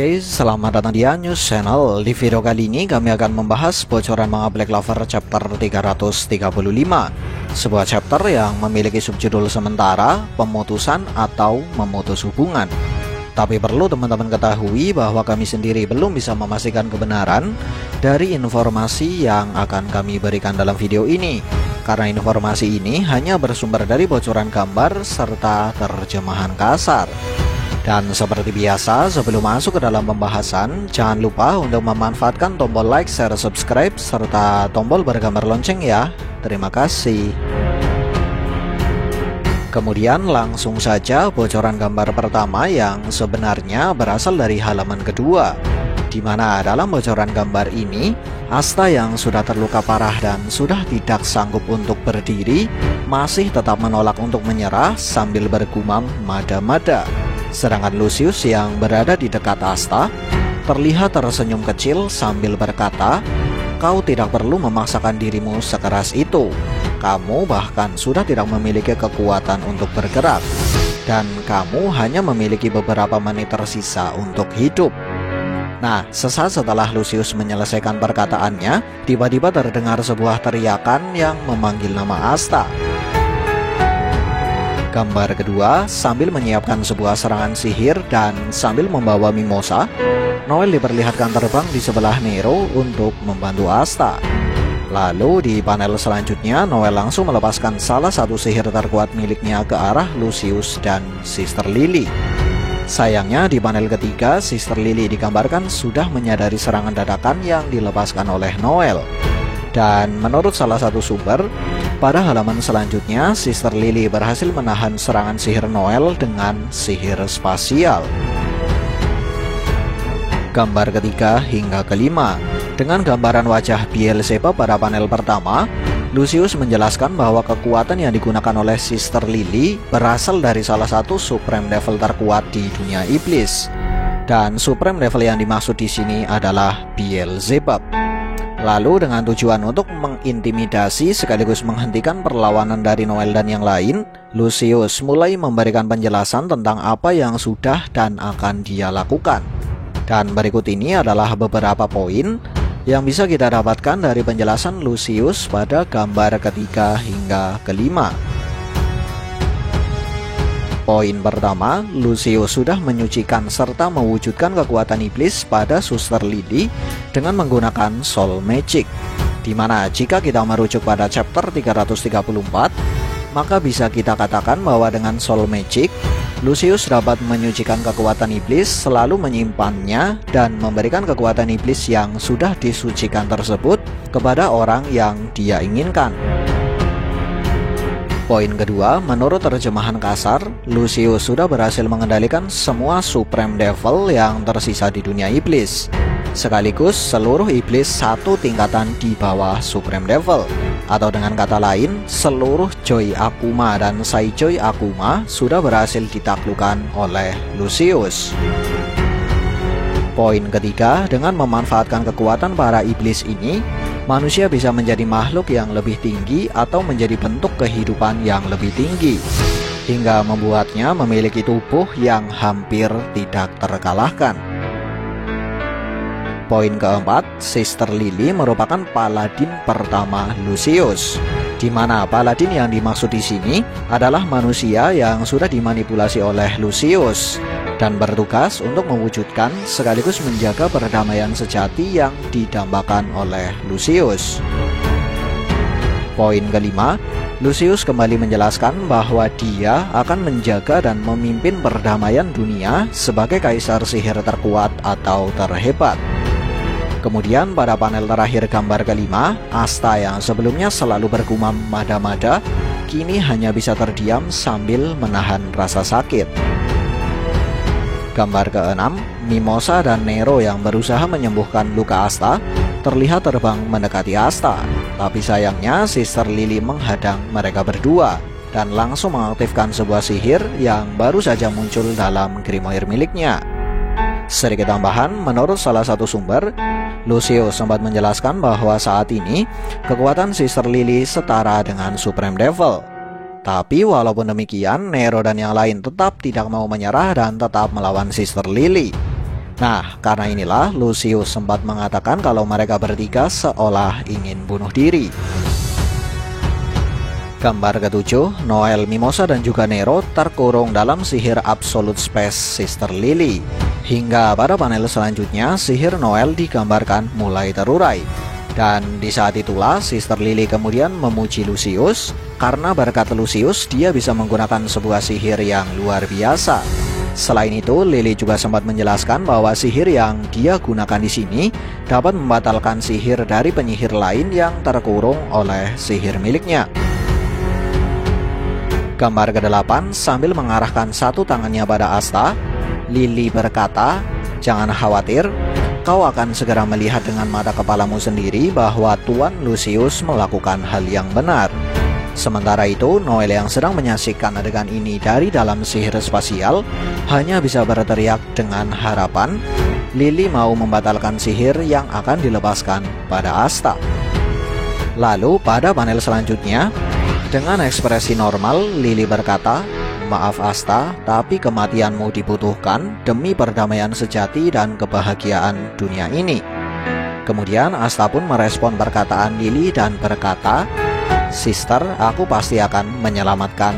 Oke, selamat datang di Anyus Channel. Di video kali ini kami akan membahas bocoran manga Black Clover chapter 335. Sebuah chapter yang memiliki subjudul sementara, pemutusan atau memutus hubungan. Tapi perlu teman-teman ketahui bahwa kami sendiri belum bisa memastikan kebenaran dari informasi yang akan kami berikan dalam video ini. Karena informasi ini hanya bersumber dari bocoran gambar serta terjemahan kasar. Dan seperti biasa, sebelum masuk ke dalam pembahasan, jangan lupa untuk memanfaatkan tombol like, share, subscribe, serta tombol bergambar lonceng ya. Terima kasih. Kemudian langsung saja bocoran gambar pertama yang sebenarnya berasal dari halaman kedua, di mana dalam bocoran gambar ini, Asta yang sudah terluka parah dan sudah tidak sanggup untuk berdiri, masih tetap menolak untuk menyerah sambil bergumam mada-mada. Sedangkan Lucius yang berada di dekat Asta terlihat tersenyum kecil sambil berkata, "Kau tidak perlu memaksakan dirimu sekeras itu. Kamu bahkan sudah tidak memiliki kekuatan untuk bergerak. Dan kamu hanya memiliki beberapa menit tersisa untuk hidup." Nah, sesaat setelah Lucius menyelesaikan perkataannya, tiba-tiba terdengar sebuah teriakan yang memanggil nama Asta. Gambar kedua, sambil menyiapkan sebuah serangan sihir dan sambil membawa mimosa, Noel diperlihatkan terbang di sebelah Nero untuk membantu Asta. Lalu di panel selanjutnya, Noel langsung melepaskan salah satu sihir terkuat miliknya ke arah Lucius dan Sister Lily. Sayangnya di panel ketiga, Sister Lily digambarkan sudah menyadari serangan dadakan yang dilepaskan oleh Noel. Dan menurut salah satu sumber, pada halaman selanjutnya, Sister Lily berhasil menahan serangan sihir Noel dengan sihir spasial. Gambar ketiga hingga kelima, dengan gambaran wajah Beelzebub pada panel pertama, Lucius menjelaskan bahwa kekuatan yang digunakan oleh Sister Lily berasal dari salah satu Supreme Devil terkuat di dunia iblis. Dan Supreme Devil yang dimaksud di sini adalah Beelzebub. Lalu dengan tujuan untuk mengintimidasi sekaligus menghentikan perlawanan dari Noel dan yang lain, Lucius mulai memberikan penjelasan tentang apa yang sudah dan akan dia lakukan. Dan berikut ini adalah beberapa poin yang bisa kita dapatkan dari penjelasan Lucius pada gambar ketiga hingga kelima. Poin pertama, Lucius sudah menyucikan serta mewujudkan kekuatan iblis pada Suster Lily dengan menggunakan Soul Magic, dimana jika kita merujuk pada chapter 334, maka bisa kita katakan bahwa dengan Soul Magic, Lucius dapat menyucikan kekuatan iblis, selalu menyimpannya dan memberikan kekuatan iblis yang sudah disucikan tersebut kepada orang yang dia inginkan. Poin kedua, menurut terjemahan kasar, Lucius sudah berhasil mengendalikan semua Supreme Devil yang tersisa di dunia iblis, sekaligus seluruh iblis satu tingkatan di bawah Supreme Devil. Atau dengan kata lain, seluruh Joy Akuma dan Saijoy Akuma sudah berhasil ditaklukkan oleh Lucius. Poin ketiga, dengan memanfaatkan kekuatan para iblis ini, manusia bisa menjadi makhluk yang lebih tinggi atau menjadi bentuk kehidupan yang lebih tinggi, hingga membuatnya memiliki tubuh yang hampir tidak terkalahkan. Poin keempat, Sister Lily merupakan paladin pertama Lucius, di mana paladin yang dimaksud di sini adalah manusia yang sudah dimanipulasi oleh Lucius dan bertugas untuk mewujudkan sekaligus menjaga perdamaian sejati yang didambakan oleh Lucius. Poin kelima, Lucius kembali menjelaskan bahwa dia akan menjaga dan memimpin perdamaian dunia sebagai kaisar sihir terkuat atau terhebat. Kemudian pada panel terakhir gambar kelima, Asta yang sebelumnya selalu bergumam mada-mada, kini hanya bisa terdiam sambil menahan rasa sakit. Gambar keenam, Mimosa dan Nero yang berusaha menyembuhkan luka Asta terlihat terbang mendekati Asta. Tapi sayangnya Sister Lily menghadang mereka berdua dan langsung mengaktifkan sebuah sihir yang baru saja muncul dalam grimoire miliknya. Sedikit tambahan, menurut salah satu sumber, Lucius sempat menjelaskan bahwa saat ini kekuatan Sister Lily setara dengan Supreme Devil. Tapi walaupun demikian, Nero dan yang lain tetap tidak mau menyerah dan tetap melawan Sister Lily. Nah, karena inilah Lucius sempat mengatakan kalau mereka bertiga seolah ingin bunuh diri. Gambar ketujuh, Noel, Mimosa, dan juga Nero terkurung dalam sihir Absolute Space Sister Lily. Hingga pada panel selanjutnya, sihir Noel digambarkan mulai terurai. Dan di saat itulah, Sister Lily kemudian memuji Lucius, karena berkat Lucius dia bisa menggunakan sebuah sihir yang luar biasa. Selain itu, Lily juga sempat menjelaskan bahwa sihir yang dia gunakan di sini dapat membatalkan sihir dari penyihir lain yang terkurung oleh sihir miliknya. Gambar ke-8, sambil mengarahkan satu tangannya pada Asta, Lily berkata, "Jangan khawatir, kau akan segera melihat dengan mata kepalamu sendiri bahwa Tuan Lucius melakukan hal yang benar." Sementara itu, Noel yang sedang menyaksikan adegan ini dari dalam sihir spasial hanya bisa berteriak dengan harapan Lily mau membatalkan sihir yang akan dilepaskan pada Asta. Lalu pada panel selanjutnya, dengan ekspresi normal, Lily berkata, "Maaf Asta, tapi kematianmu dibutuhkan demi perdamaian sejati dan kebahagiaan dunia ini." Kemudian Asta pun merespon perkataan Lily dan berkata, "Sister, aku pasti akan menyelamatkan ...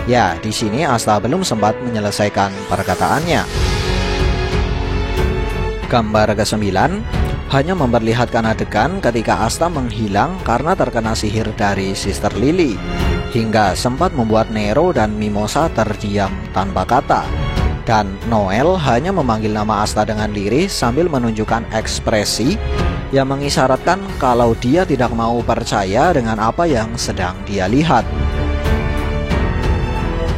Ya, di sini Asta belum sempat menyelesaikan perkataannya. Gambar ke-9 hanya memperlihatkan adegan ketika Asta menghilang karena terkena sihir dari Sister Lily, hingga sempat membuat Nero dan Mimosa terdiam tanpa kata. Dan Noel hanya memanggil nama Asta dengan lirih sambil menunjukkan ekspresi yang mengisyaratkan kalau dia tidak mau percaya dengan apa yang sedang dia lihat.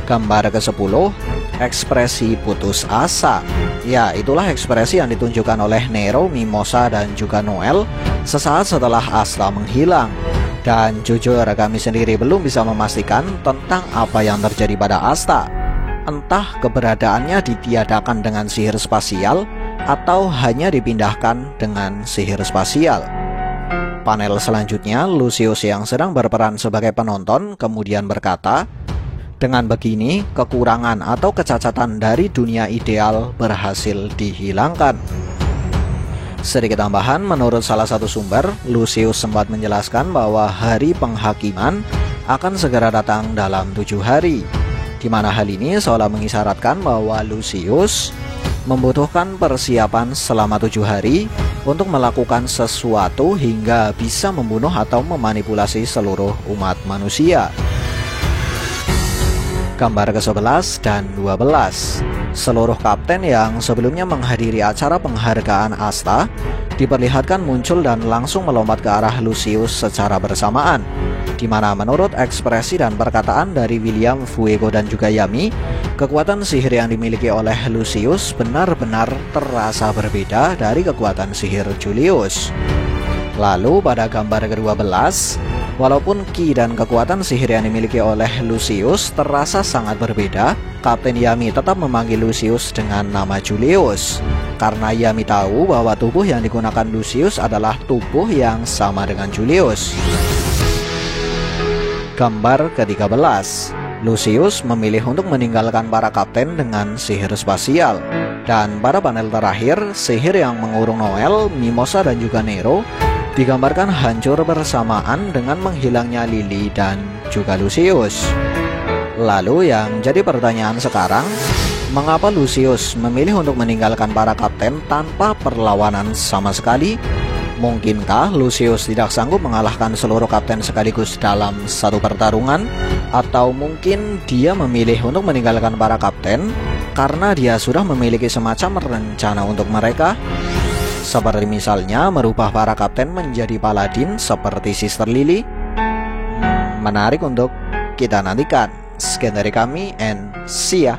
Gambar ke-10, ekspresi putus asa. Ya, itulah ekspresi yang ditunjukkan oleh Nero, Mimosa, dan juga Noel sesaat setelah Asta menghilang. Dan jujur kami sendiri belum bisa memastikan tentang apa yang terjadi pada Asta. Entah keberadaannya ditiadakan dengan sihir spasial atau hanya dipindahkan dengan sihir spasial. Panel selanjutnya, Lucius yang sedang berperan sebagai penonton kemudian berkata, "Dengan begini, kekurangan atau kecacatan dari dunia ideal berhasil dihilangkan." Sedikit tambahan, menurut salah satu sumber, Lucius sempat menjelaskan bahwa hari penghakiman akan segera datang dalam 7 hari, di mana hal ini seolah mengisyaratkan bahwa Lucius membutuhkan persiapan selama 7 hari untuk melakukan sesuatu hingga bisa membunuh atau memanipulasi seluruh umat manusia. Gambar ke-11 dan 12, seluruh kapten yang sebelumnya menghadiri acara penghargaan Asta diperlihatkan muncul dan langsung melompat ke arah Lucius secara bersamaan, di mana menurut ekspresi dan perkataan dari William, Fuego, dan juga Yami, kekuatan sihir yang dimiliki oleh Lucius benar-benar terasa berbeda dari kekuatan sihir Julius. Lalu pada gambar ke-12, walaupun ki dan kekuatan sihir yang dimiliki oleh Lucius terasa sangat berbeda, Kapten Yami tetap memanggil Lucius dengan nama Julius, karena Yami tahu bahwa tubuh yang digunakan Lucius adalah tubuh yang sama dengan Julius. Gambar ke-13, Lucius memilih untuk meninggalkan para kapten dengan sihir spasial. Dan pada panel terakhir, sihir yang mengurung Noel, Mimosa, dan juga Nero digambarkan hancur bersamaan dengan menghilangnya Lily dan juga Lucius. Lalu yang jadi pertanyaan sekarang, mengapa Lucius memilih untuk meninggalkan para kapten tanpa perlawanan sama sekali? Mungkinkah Lucius tidak sanggup mengalahkan seluruh kapten sekaligus dalam satu pertarungan? Atau mungkin dia memilih untuk meninggalkan para kapten karena dia sudah memiliki semacam rencana untuk mereka? Seperti misalnya merubah para kapten menjadi paladin seperti Sister Lily? Menarik untuk kita nantikan. Sekian dari kami and see ya.